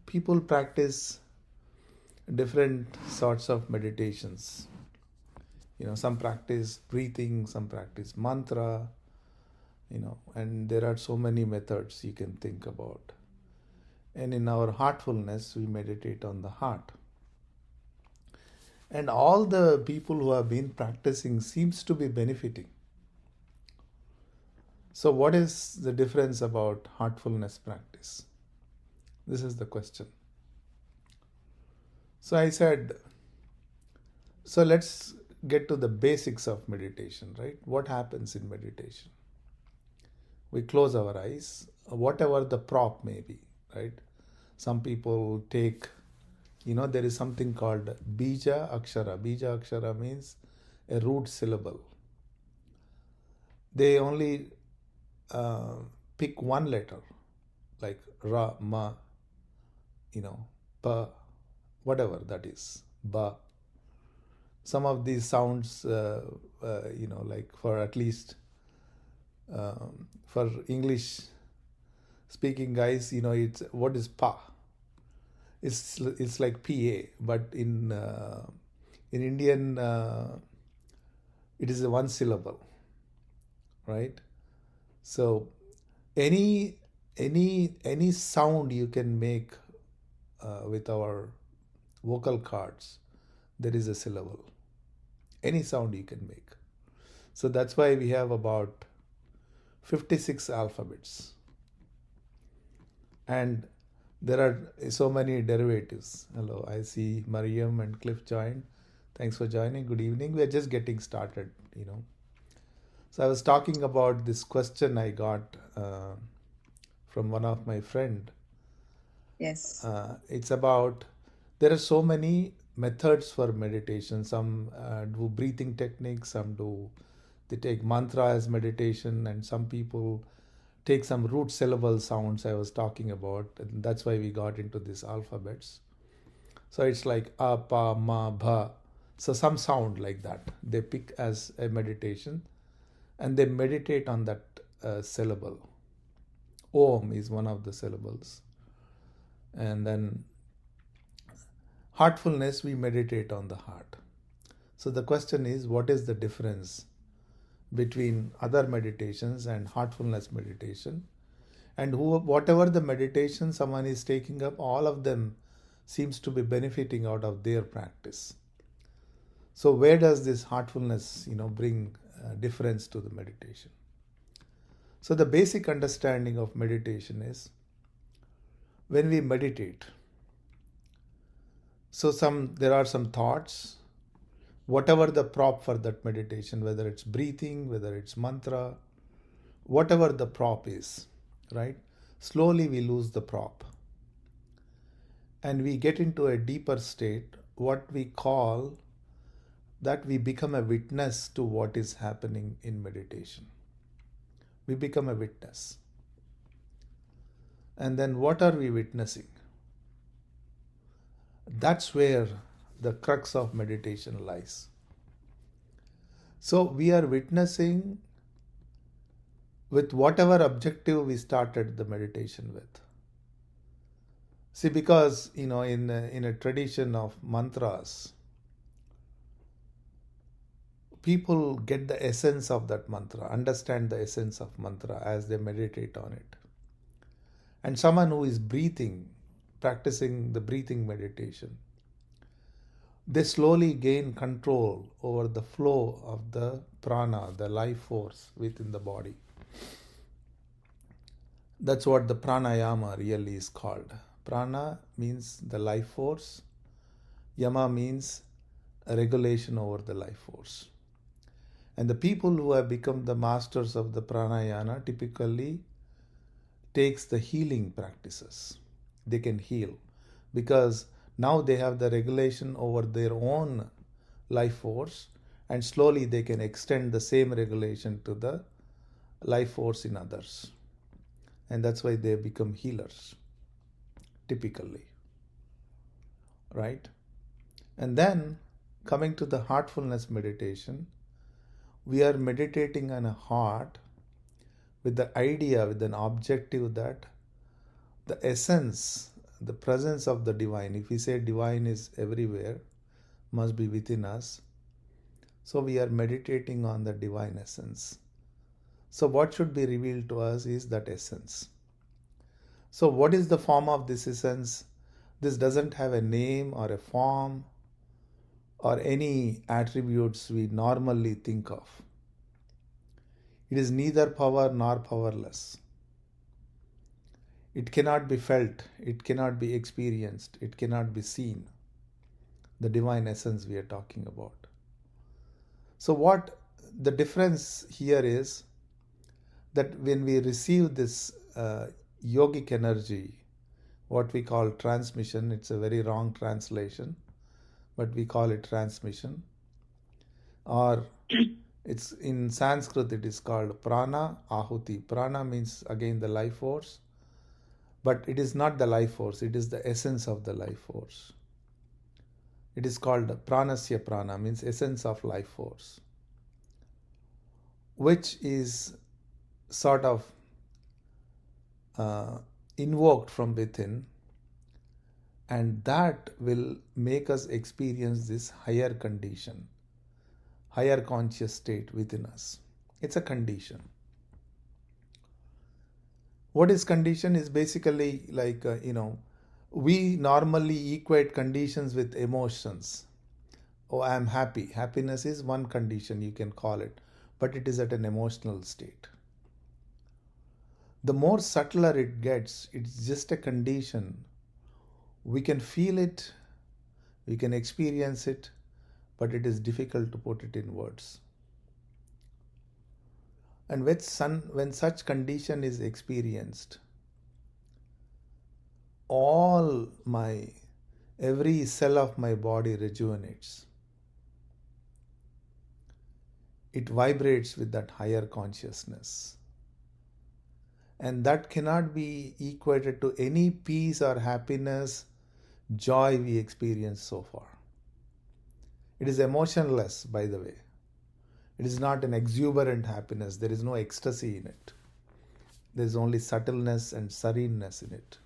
people practice different sorts of meditations. Some practice breathing, some practice mantra, and there are so many methods you can think about. And in our heartfulness, we meditate on the heart. And all the people who have been practicing seems to be benefiting. So what is the difference about heartfulness practice? This is the question. So I said, so let's get to the basics of meditation, right? What happens in meditation? We close our eyes, whatever the prop may be, right? Some people take, there is something called bija akshara. Bija akshara means a root syllable. They only pick one letter, like ra, ma, pa, whatever that is, ba. Some of these sounds, like for at least for English speaking guys, it's what is pa? It's like pa, but in Indian it is a one syllable, right? So any sound you can make with our vocal cords, there is a syllable. Any sound you can make. So that's why we have about 56 alphabets. And there are so many derivatives. Hello, I see Mariam and Cliff joined. Thanks for joining. Good evening. We're just getting started, So I was talking about this question I got from one of my friend. Yes. It's about, there are so many methods for meditation. Some do breathing techniques, they take mantra as meditation, and some people take some root syllable sounds I was talking about, and that's why we got into these alphabets. So it's like a, pa, ma, bha. So some sound like that they pick as a meditation, and they meditate on that syllable. Om is one of the syllables. And then heartfulness, we meditate on the heart. So the question is, what is the difference between other meditations and heartfulness meditation? And whatever the meditation someone is taking up, all of them seems to be benefiting out of their practice. So where does this heartfulness, bring difference to the meditation? So the basic understanding of meditation is, when we meditate, so there are some thoughts, whatever the prop for that meditation, whether it's breathing, whether it's mantra, whatever the prop is, right? Slowly we lose the prop. And we get into a deeper state, what we call that we become a witness to what is happening in meditation. We become a witness. And then what are we witnessing? That's where the crux of meditation lies. So we are witnessing with whatever objective we started the meditation with. See, because, in a tradition of mantras, people get the essence of that mantra, understand the essence of mantra as they meditate on it. And someone who is practicing the breathing meditation, they slowly gain control over the flow of the prana, the life force within the body. That's what the pranayama really is called. Prana means the life force. Yama means a regulation over the life force. And the people who have become the masters of the pranayama typically takes the healing practices. They can heal because now they have the regulation over their own life force, and slowly they can extend the same regulation to the life force in others. And that's why they become healers, typically. Right? And then, coming to the heartfulness meditation, we are meditating on a heart with the idea, with an objective that the essence, the presence of the divine. If we say divine is everywhere, must be within us, so we are meditating on the divine essence. So what should be revealed to us is that essence. So what is the form of this essence? This doesn't have a name or a form or any attributes we normally think of. It is neither power nor powerless. It cannot be felt, it cannot be experienced, it cannot be seen. The divine essence we are talking about. So what the difference here is that when we receive this yogic energy, what we call transmission, it's a very wrong translation, but we call it transmission, or it's in Sanskrit it is called prana ahuti. Prana means again the life force, but it is not the life force, it is the essence of the life force. It is called pranasya prana, means essence of life force, which is sort of invoked from within, and that will make us experience this higher condition, higher conscious state within us. It's a condition. What is condition is basically like, we normally equate conditions with emotions. Oh, I am happy. Happiness is one condition, you can call it, but it is at an emotional state. The more subtler it gets, it's just a condition. We can feel it, we can experience it, but it is difficult to put it in words. And when such condition is experienced, every cell of my body rejuvenates. It vibrates with that higher consciousness. And that cannot be equated to any peace or happiness, joy we experience so far. It is emotionless, by the way. It is not an exuberant happiness. There is no ecstasy in it. There is only subtleness and sereneness in it.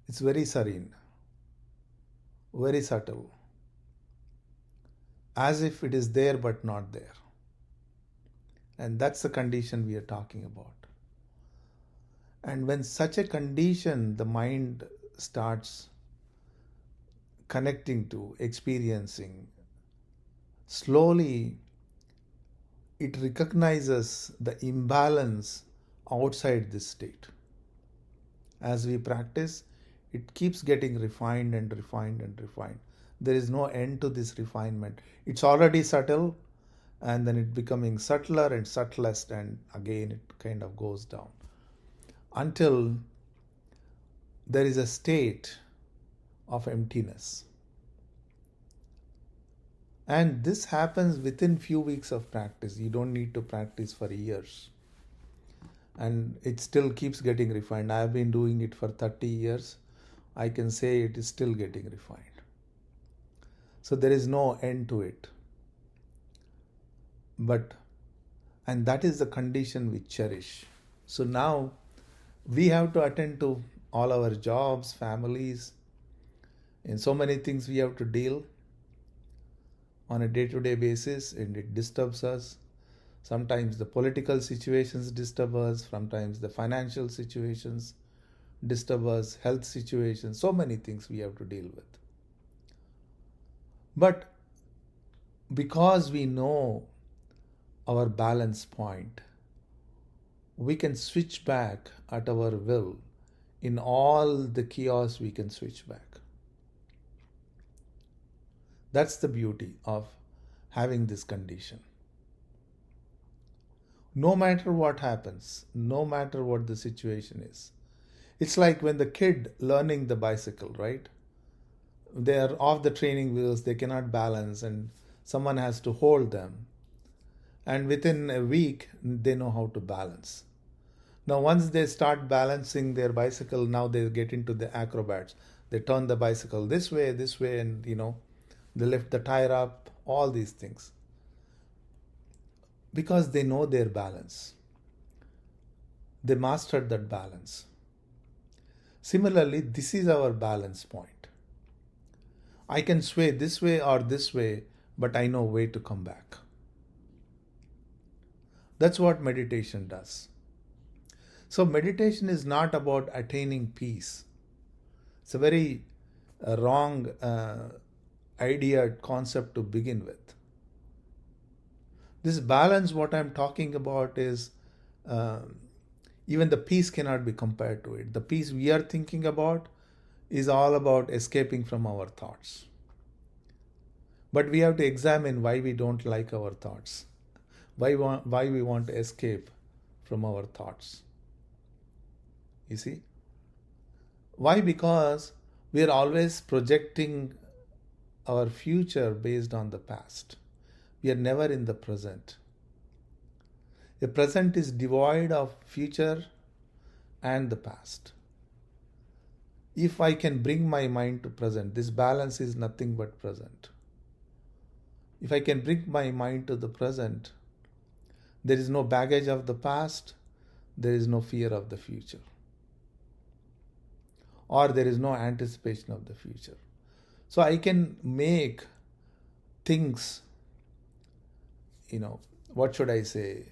It's very serene, very subtle, as if it is there but not there. And that's the condition we are talking about. And when such a condition the mind starts connecting to, experiencing, slowly it recognizes the imbalance outside this state. As we practice, it keeps getting refined and refined and refined. There is no end to this refinement. It's already subtle, and then it becoming subtler and subtlest, and again it kind of goes down until there is a state of emptiness. And this happens within few weeks of practice. You don't need to practice for years. And it still keeps getting refined. I have been doing it for 30 years. I can say it is still getting refined. So there is no end to it. And that is the condition we cherish. So now we have to attend to all our jobs, families, and so many things we have to deal on a day-to-day basis, and it disturbs us. Sometimes the political situations disturb us, sometimes the financial situations disturb us, health situations, so many things we have to deal with. But because we know our balance point, we can switch back at our will. In all the chaos, we can switch back. That's the beauty of having this condition. No matter what happens, no matter what the situation is. It's like when the kid learning the bicycle, right? They are off the training wheels, they cannot balance, and someone has to hold them. And within a week, they know how to balance. Now, once they start balancing their bicycle, now they get into the acrobats. They turn the bicycle this way, and they lift the tire up, all these things. Because they know their balance. They mastered that balance. Similarly, this is our balance point. I can sway this way or this way, but I know way to come back. That's what meditation does. So meditation is not about attaining peace. It's a very wrong idea, concept to begin with. This balance, what I'm talking about is even the peace cannot be compared to it. The peace we are thinking about is all about escaping from our thoughts. But we have to examine why we don't like our thoughts, why we want to escape from our thoughts. You see? Why? Because we are always projecting our future based on the past. We are never in the present. The present is devoid of future and the past. If I can bring my mind to present, this balance is nothing but present. If I can bring my mind to the present, there is no baggage of the past, there is no fear of the future, or there is no anticipation of the future. So I can make things, what should I say?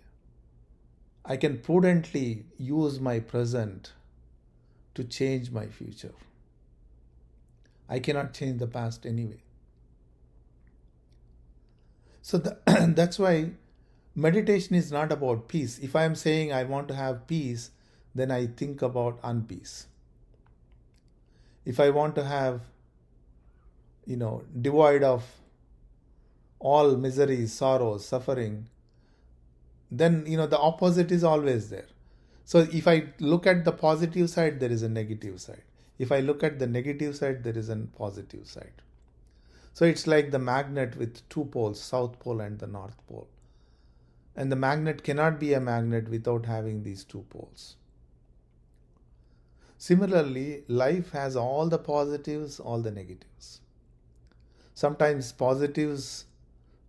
I can prudently use my present to change my future. I cannot change the past anyway. So that's why meditation is not about peace. If I am saying I want to have peace, then I think about unpeace. If I want to have, devoid of all misery, sorrow, suffering, then, the opposite is always there. So if I look at the positive side, there is a negative side. If I look at the negative side, there is a positive side. So it's like the magnet with two poles, South Pole and the North Pole. And the magnet cannot be a magnet without having these two poles. Similarly, life has all the positives, all the negatives. Sometimes positives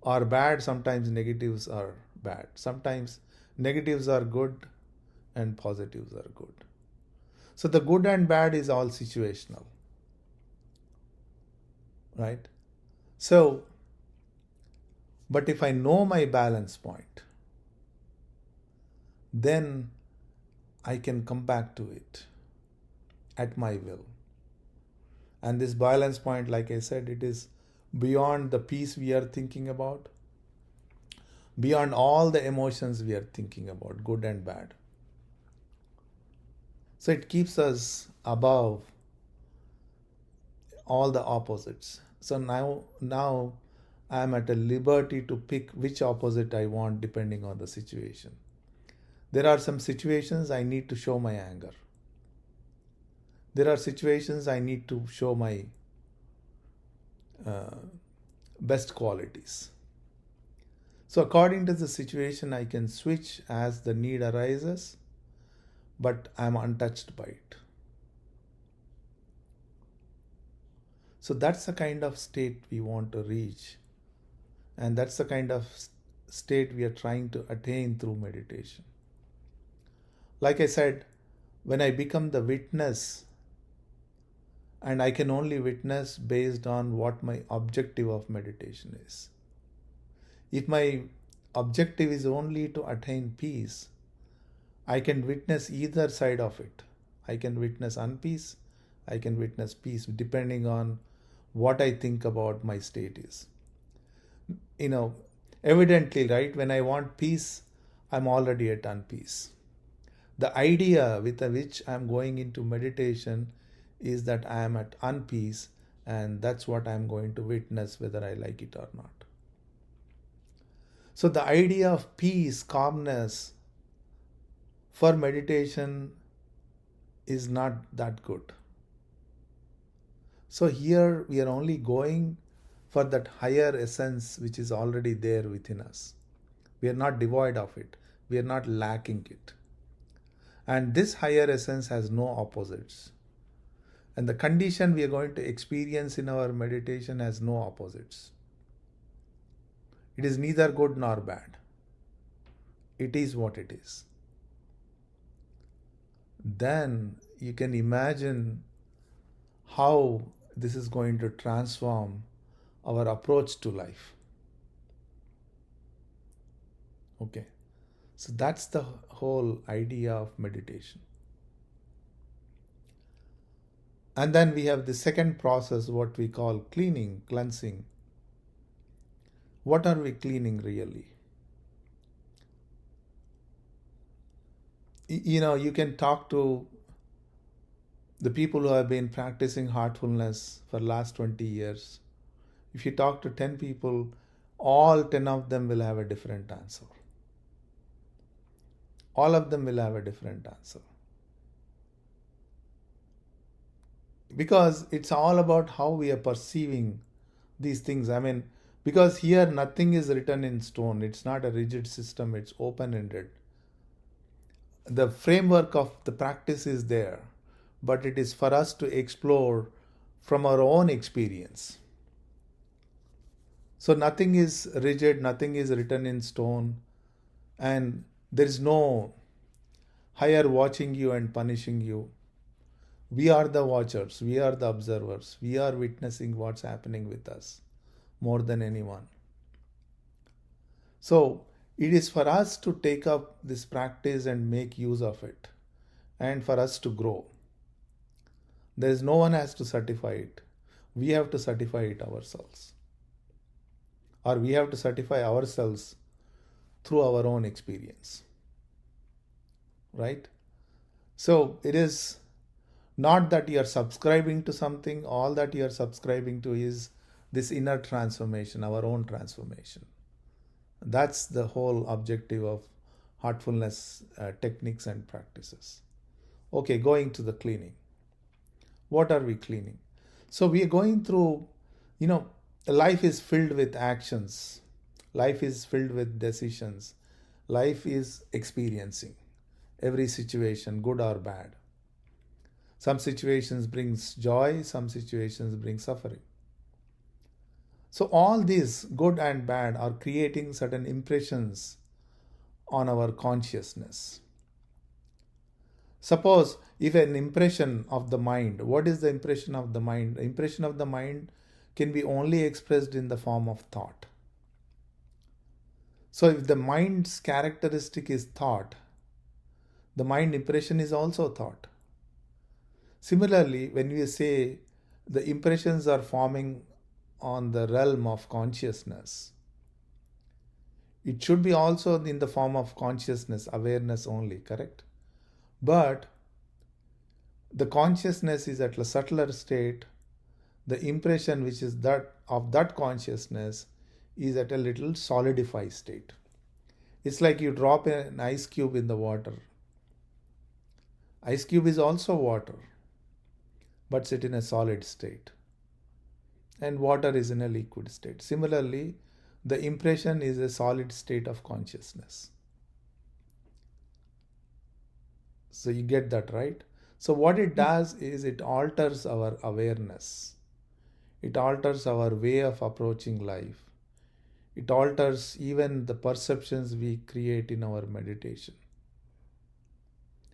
are bad, sometimes negatives are bad. Sometimes negatives are good and positives are good. So the good and bad is all situational. Right? So, but if I know my balance point, then I can come back to it at my will. And this balance point, like I said, it is beyond the peace we are thinking about, beyond all the emotions we are thinking about, good and bad. So it keeps us above all the opposites. So now I am at a liberty to pick which opposite I want depending on the situation. There are some situations I need to show my anger. There are situations I need to show my best qualities. So according to the situation, I can switch as the need arises, but I am untouched by it. So that's the kind of state we want to reach. And that's the kind of state we are trying to attain through meditation. Like I said, when I become the witness, and I can only witness based on what my objective of meditation is. If my objective is only to attain peace, I can witness either side of it. I can witness unpeace, I can witness peace, depending on what I think about my state is. Evidently, right, when I want peace, I'm already at unpeace. The idea with which I'm going into meditation is that I am at unpeace, and that's what I'm going to witness whether I like it or not. So the idea of peace, calmness for meditation is not that good. So here we are only going for that higher essence which is already there within us. We are not devoid of it. We are not lacking it. And this higher essence has no opposites. And the condition we are going to experience in our meditation has no opposites. It is neither good nor bad. It is what it is. Then you can imagine how this is going to transform our approach to life. Okay, so that's the whole idea of meditation. And then we have the second process, what we call cleaning, cleansing. What are we cleaning really? You can talk to the people who have been practicing heartfulness for last 20 years. If you talk to 10 people, all 10 of them will have a different answer. All of them will have a different answer. Because it's all about how we are perceiving these things. I mean, because here nothing is written in stone. It's not a rigid system, it's open-ended. The framework of the practice is there, but it is for us to explore from our own experience. So nothing is rigid, nothing is written in stone, and there is no higher watching you and punishing you. We are the watchers, we are the observers, we are witnessing what's happening with us more than anyone. So it is for us to take up this practice and make use of it, and for us to grow. There is no one has to certify it. We have to certify it ourselves. Or we have to certify ourselves through our own experience. Right? So it is not that you are subscribing to something, all that you are subscribing to is this inner transformation, our own transformation. That's the whole objective of heartfulness techniques and practices. Okay, going to the cleaning. What are we cleaning? So we are going through, life is filled with actions. Life is filled with decisions. Life is experiencing every situation, good or bad. Some situations brings joy, some situations bring suffering. So all these good and bad are creating certain impressions on our consciousness. Suppose if an impression of the mind, what is the impression of the mind? The impression of the mind can be only expressed in the form of thought. So if the mind's characteristic is thought, the mind impression is also thought. Similarly, when we say the impressions are forming on the realm of consciousness, it should be also in the form of consciousness, awareness only, correct? But the consciousness is at a subtler state. The impression which is that of that consciousness is at a little solidified state. It's like you drop an ice cube in the water. Ice cube is also water, but sit in a solid state. And water is in a liquid state. Similarly, the impression is a solid state of consciousness. So you get that, right? So what it does is it alters our awareness. It alters our way of approaching life. It alters even the perceptions we create in our meditation.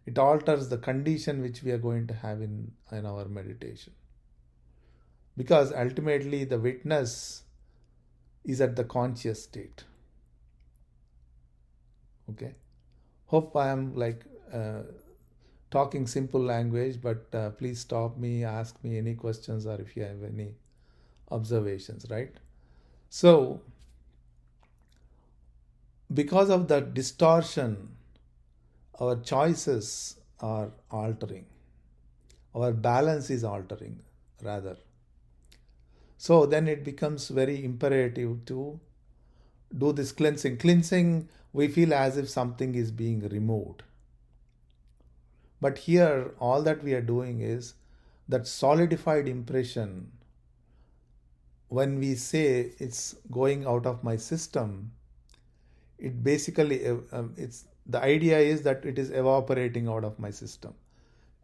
It alters the condition which we are going to have in our meditation. Because ultimately the witness is at the conscious state. Okay? Hope I am talking simple language, but please stop me, ask me any questions or if you have any observations, right? So, because of the distortion, our choices are altering. Our balance is altering, rather. So then it becomes very imperative to do this cleansing. Cleansing, we feel as if something is being removed. But here, all that we are doing is that solidified impression. When we say it's going out of my system, it basically, the idea is that it is evaporating out of my system.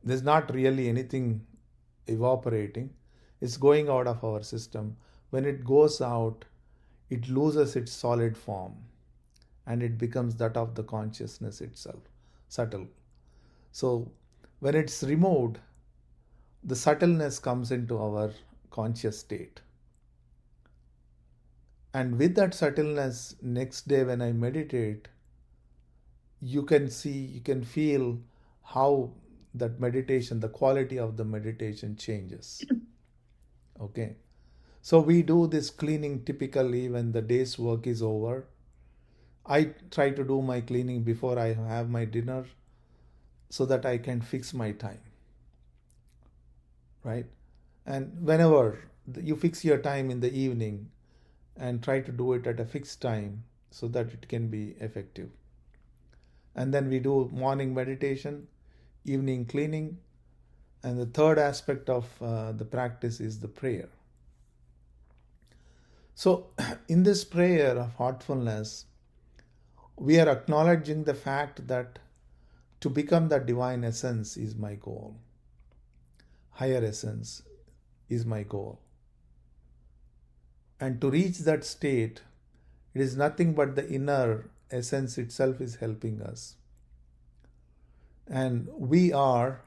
There's not really anything evaporating. It's going out of our system. When it goes out, it loses its solid form and it becomes that of the consciousness itself, subtle. So When it's removed, the subtleness comes into our conscious state. And with that subtleness, next day when I meditate, you can see, you can feel how that meditation, the quality of the meditation changes. Okay. So we do this cleaning typically when the day's work is over. I try to do my cleaning before I have my dinner so that I can fix my time. Right? And whenever you fix your time in the evening and try to do it at a fixed time so that it can be effective. And then we do morning meditation, evening cleaning, and the third aspect of the practice is the prayer. So, in this prayer of heartfulness, we are acknowledging the fact that to become that divine essence is my goal. Higher essence is my goal. And to reach that state, it is nothing but the inner essence itself is helping us. And we are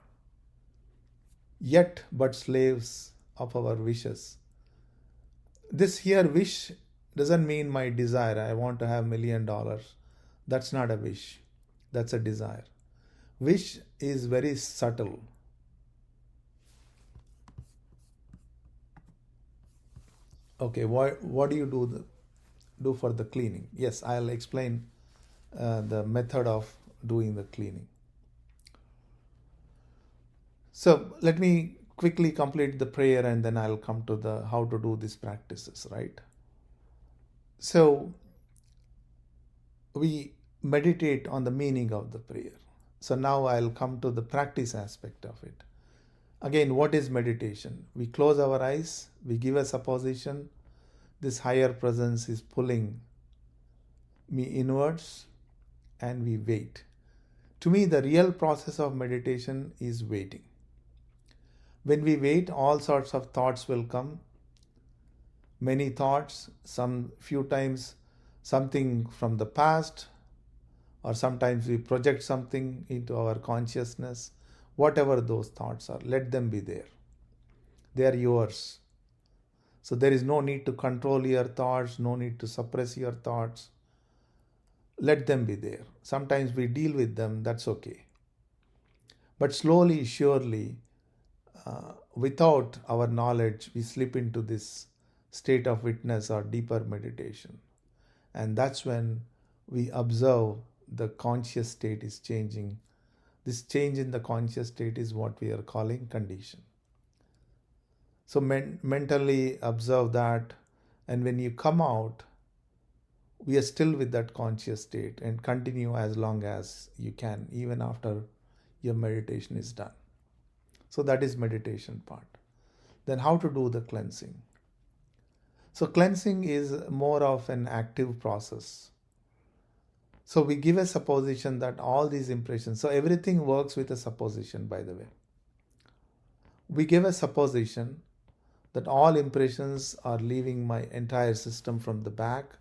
yet but slaves of our wishes. This here wish doesn't mean my desire. I want to have $1 million. That's not a wish. That's a desire. Wish is very subtle. Okay, what do you do for the cleaning? Yes, I'll explain the method of doing the cleaning. So let me quickly complete the prayer and then I'll come to the how to do these practices, right? So we meditate on the meaning of the prayer. So now I'll come to the practice aspect of it. Again, what is meditation? We close our eyes, we give a supposition, this higher presence is pulling me inwards, and we wait. To me, the real process of meditation is waiting. When we wait, all sorts of thoughts will come. Many thoughts, some few times something from the past, or sometimes we project something into our consciousness. Whatever those thoughts are, let them be there. They are yours. So there is no need to control your thoughts, no need to suppress your thoughts. Let them be there. Sometimes we deal with them, that's okay. But slowly, surely, without our knowledge, we slip into this state of witness or deeper meditation. And that's when we observe the conscious state is changing. This change in the conscious state is what we are calling condition. So mentally observe that, and when you come out, we are still with that conscious state and continue as long as you can, even after your meditation is done. So that is meditation part. Then how to do the cleansing? So cleansing is more of an active process. So we give a supposition that all these impressions, so everything works with a supposition, by the way. We give a supposition that all impressions are leaving my entire system from the back,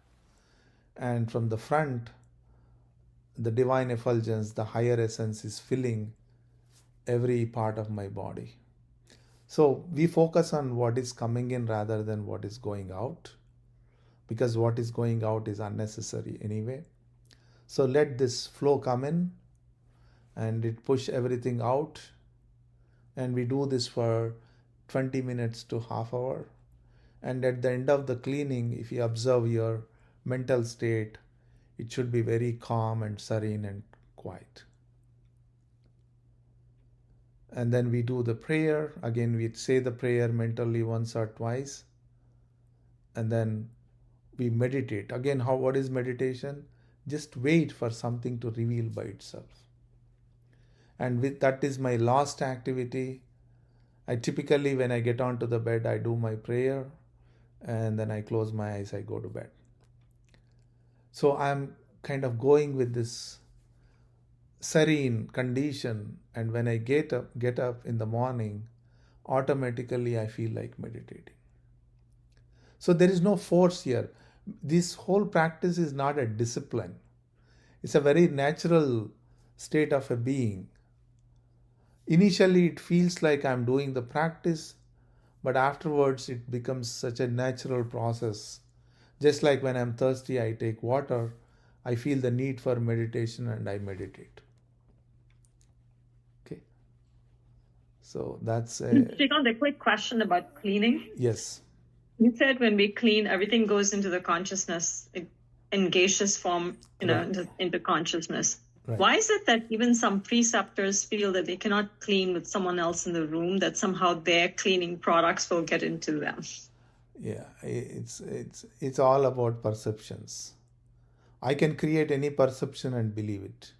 and from the front, the divine effulgence, the higher essence is filling every part of my body. So we focus on what is coming in rather than what is going out, because what is going out is unnecessary anyway. So let this flow come in and it push everything out. And we do this for 20 minutes to half hour. And at the end of the cleaning, if you observe your mental state, it should be very calm and serene and quiet. And then we do the prayer. Again, we say the prayer mentally once or twice. And then we meditate. Again, what is meditation? Just wait for something to reveal by itself. And that is my last activity. I typically, when I get onto the bed, I do my prayer. And then I close my eyes, I go to bed. So I'm kind of going with this serene condition, and when I get up in the morning, automatically I feel like meditating. So there is no force here. This whole practice is not a discipline. It's a very natural state of a being. Initially, it feels like I'm doing the practice, but afterwards, it becomes such a natural process. Just like when I'm thirsty, I take water, I feel the need for meditation and I meditate. Okay. So that's a. Srikant, a quick question about cleaning. Yes. You said when we clean, everything goes into the consciousness in gaseous form, into consciousness. Right. Why is it that even some preceptors feel that they cannot clean with someone else in the room, that somehow their cleaning products will get into them? Yeah, it's all about perceptions. I can create any perception and believe it.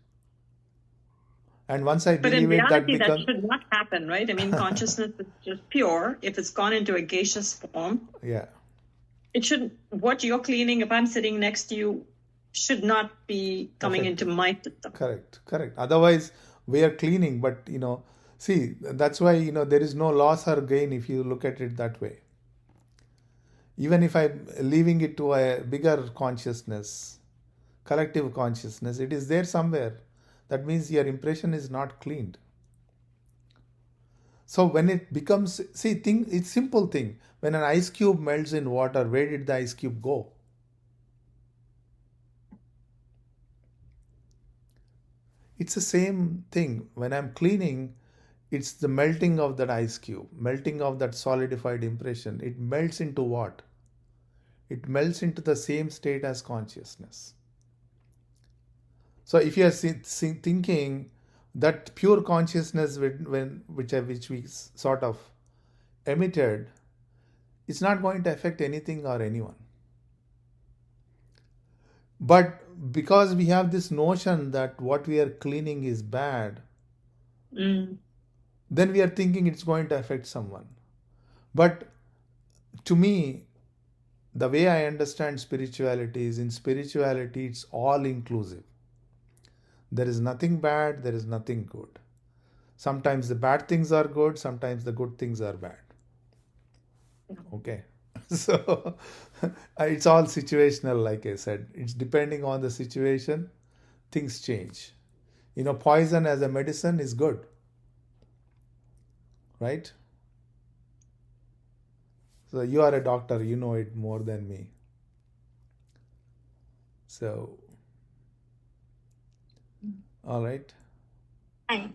And once I But in believe it, that reality, that becomes. should not happen, right? I mean, consciousness is just pure. If it's gone into a gaseous form, Yeah. it shouldn't. What you're cleaning, if I'm sitting next to you, should not be coming into my system. Correct. Otherwise, we are cleaning, but see, that's why there is no loss or gain if you look at it that way. Even if I'm leaving it to a bigger consciousness, collective consciousness, it is there somewhere. That means your impression is not cleaned. So when it becomes, it's simple thing. When an ice cube melts in water, where did the ice cube go? It's the same thing. When I'm cleaning, it's the melting of that ice cube, melting of that solidified impression. It melts into what? It melts into the same state as consciousness. So if you are thinking that pure consciousness which we sort of emitted, it's not going to affect anything or anyone. But because we have this notion that what we are cleaning is bad, then we are thinking it's going to affect someone. But to me, the way I understand spirituality is, in spirituality, it's all inclusive. There is nothing bad, there is nothing good. Sometimes the bad things are good, sometimes the good things are bad. Okay. So it's all situational, like I said. It's depending on the situation, things change. Poison as a medicine is good. Right? So you are a doctor, you know it more than me. So, all right. Hi.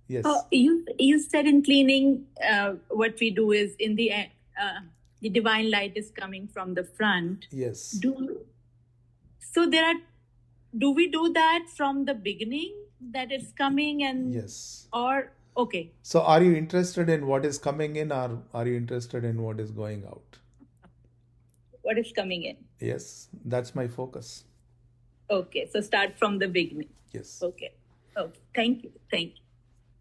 Yes. You said in cleaning, what we do is in the end, the divine light is coming from the front. Yes. Do we do that from the beginning, that it's coming and Yes. or okay. So are you interested in what is coming in, or are you interested in what is going out? What is coming in? Yes, that's my focus. Okay, so start from the beginning. Yes. Okay. Oh, thank you.